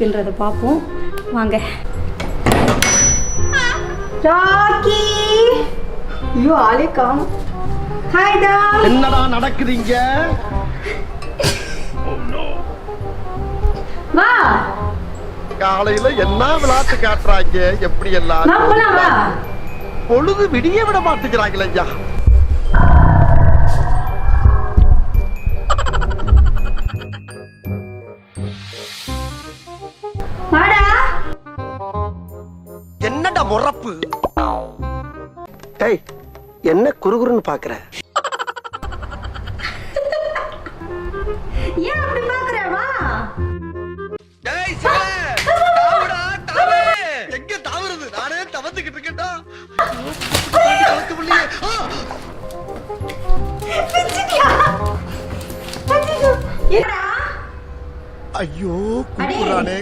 இருக்குன்றதை பார்ப்போம் வாங்க. ராக்கி ஐயோ ஆளே காணோம். ஹாய் டா. என்னடா நடக்குதுங்க? வா. காலையில என்ன விளையாட்டு காட்டுறாங்க? எப்படி எல்லாம் வா. பொழுது விடிய விட மாட்டேங்கிறாங்களே ஐயா. வாடா. என்னடா முறப்பு? ஏய் என்ன குறுகுறுன்னு பாக்குற? ஏன் அப்படி பாக்குற? வா. ஏய் சிவா, தாவுடா தாவு. எங்க தாவுறது? நானே தவந்துக்கிட்டு இருக்கேன்டா. காத்து புள்ளியே. என்னடா? ஐயோ குறுகுறானே.